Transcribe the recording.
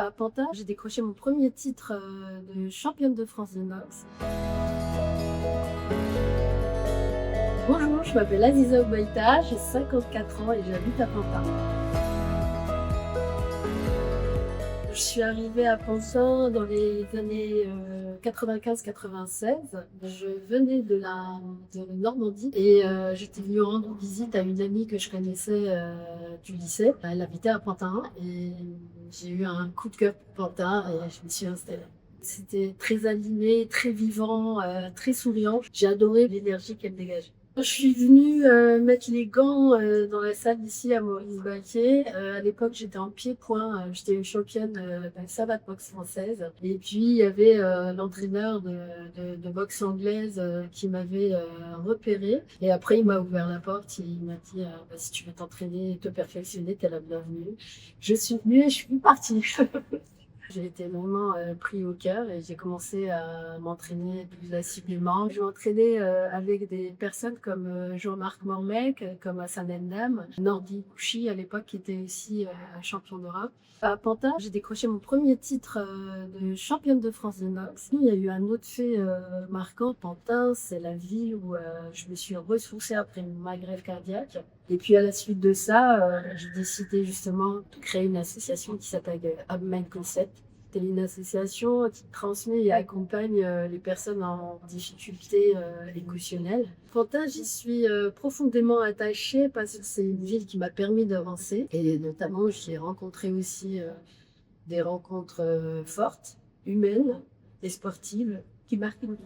À Pantin, j'ai décroché mon premier titre de championne de France de nox. Bonjour, je m'appelle Aziza Oubaïta, j'ai 54 ans et j'habite à Pantin. Je suis arrivée à Pantin dans les années 95-96. Je venais de Normandie et j'étais venue rendre visite à une amie que je connaissais du lycée. Elle habitait à Pantin et j'ai eu un coup de cœur pour Pantin et je me suis installée. C'était très animé, très vivant, très souriant. J'ai adoré l'énergie qu'elle dégageait. Je suis venue mettre les gants dans la salle d'ici à Maurice-Baquier. À l'époque, j'étais en pied-point. J'étais une championne de savate boxe française. Et puis, il y avait l'entraîneur de boxe anglaise qui m'avait repérée. Et après, il m'a ouvert la porte. Il m'a dit bah, si tu veux t'entraîner et te perfectionner, t'es la bienvenue. Je suis venue et je suis partie. J'ai été vraiment pris au cœur et j'ai commencé à m'entraîner plus assidûment. Je m'entraînais avec des personnes comme Jean-Marc Mormec, comme Hassan Endam, Nordi Bouchy à l'époque qui était aussi champion d'Europe. À Pantin, j'ai décroché mon premier titre de championne de France de nox. Il y a eu un autre fait marquant. Pantin, c'est la ville où je me suis ressourcée après ma grève cardiaque. Et puis à la suite de ça, j'ai décidé justement de créer une association qui s'appelle Upmind Concept. C'est une association qui transmet et accompagne les personnes en difficulté émotionnelle. Pantin, j'y suis profondément attachée parce que c'est une ville qui m'a permis d'avancer. Et notamment, j'ai rencontré aussi des rencontres fortes, humaines et sportives qui marquent une vie.